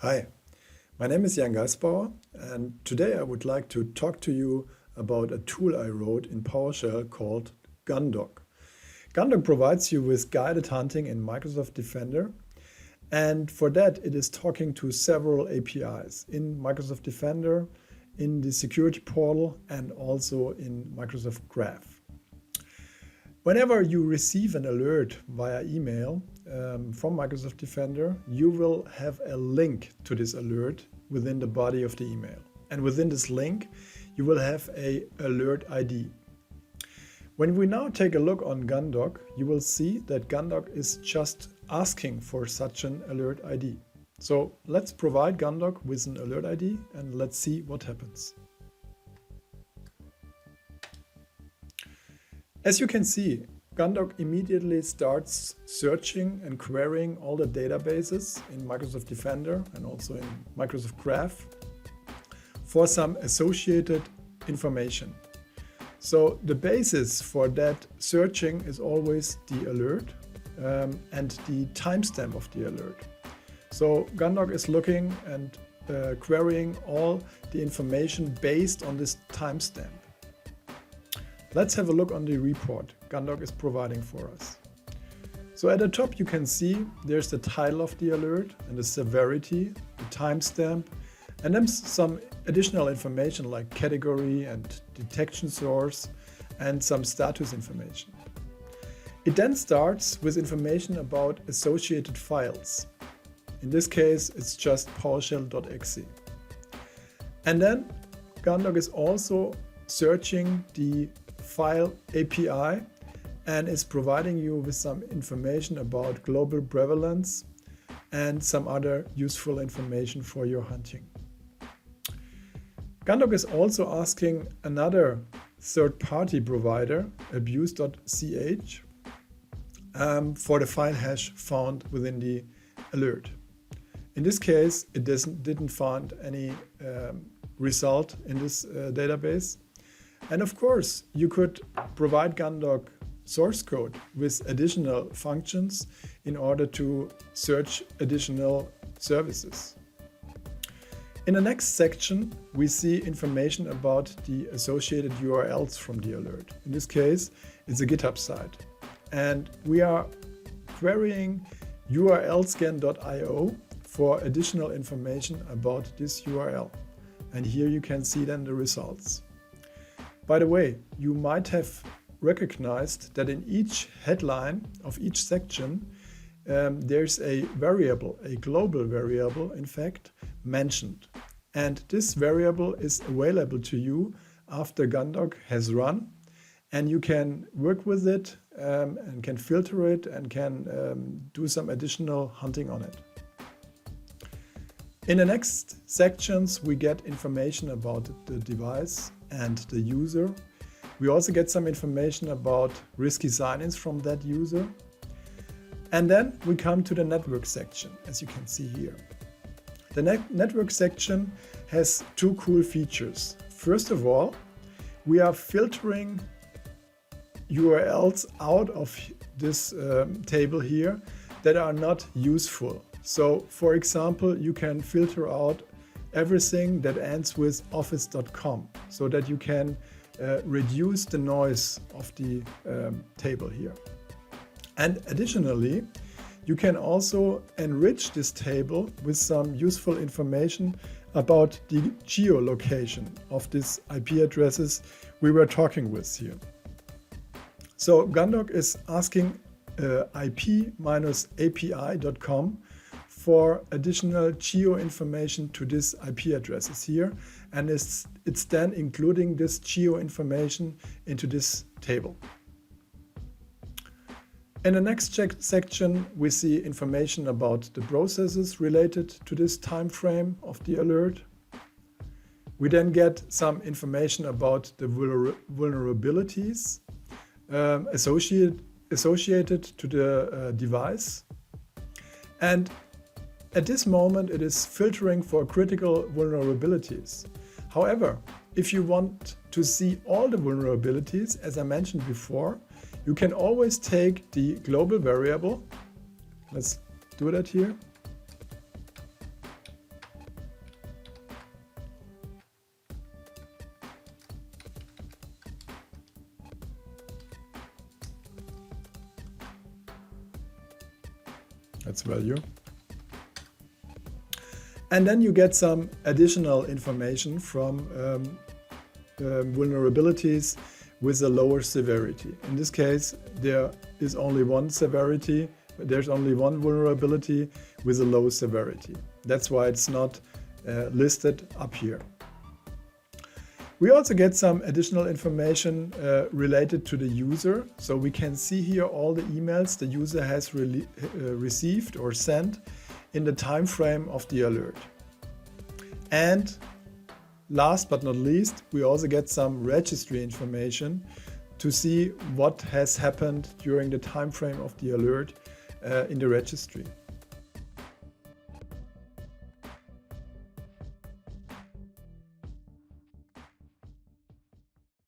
Hi, my name is Jan Geisbauer, and today I would like to talk to you about a tool I wrote in PowerShell called gundog. Gundog provides you with guided hunting in Microsoft Defender, and for that it is talking to several APIs in Microsoft Defender, in the security portal, and also in Microsoft Graph. Whenever you receive an alert via email from Microsoft Defender, you will have a link to this alert within the body of the email. And within this link, you will have an alert ID. When we now take a look on gundog, you will see that gundog is just asking for such an alert ID. So let's provide gundog with an alert ID and let's see what happens. As you can see, gundog immediately starts searching and querying all the databases in Microsoft Defender and also in Microsoft Graph for some associated information. So the basis for that searching is always the alert and the timestamp of the alert. So gundog is looking and querying all the information based on this timestamp. Let's have a look on the report gundog is providing for us. So at the top you can see there's the title of the alert and the severity, the timestamp, and then some additional information like category and detection source and some status information. It then starts with information about associated files. In this case it's just PowerShell.exe. And then gundog is also searching the file API and is providing you with some information about global prevalence and some other useful information for your hunting. Gundog is also asking another third-party provider, abuse.ch, for the file hash found within the alert. In this case, it didn't find any result in this database. And of course, you could provide gundog source code with additional functions in order to search additional services. In the next section, we see information about the associated URLs from the alert. In this case, it's a GitHub site. And we are querying urlscan.io for additional information about this URL. And here you can see then the results. By the way, you might have recognized that in each headline of each section, there's a variable, a global variable, in fact, mentioned. And this variable is available to you after gundog has run, and you can work with it and can filter it and can do some additional hunting on it. In the next sections, we get information about the device and the user. We also get some information about risky sign-ins from that user. And then we come to the network section, as you can see here. The network section has two cool features. First of all, we are filtering URLs out of this table here that are not useful. So, for example, you can filter out everything that ends with office.com so that you can reduce the noise of the table here. And additionally, you can also enrich this table with some useful information about the geolocation of these IP addresses we were talking with here. So gundog is asking ip-api.com for additional geo information to these IP addresses here, and it's then including this geo information into this table. In the next section, we see information about the processes related to this time frame of the alert. We then get some information about the vulnerabilities associated to the device. And at this moment, it is filtering for critical vulnerabilities. However, if you want to see all the vulnerabilities, as I mentioned before, you can always take the global variable. Let's do that here. value. And then you get some additional information from vulnerabilities with a lower severity. In this case, there is only one severity. There's only one vulnerability with a low severity. That's why it's not listed up here. We also get some additional information related to the user. So we can see here all the emails the user has received or sent in the time frame of the alert. And last but not least, we also get some registry information to see what has happened during the time frame of the alert in the registry.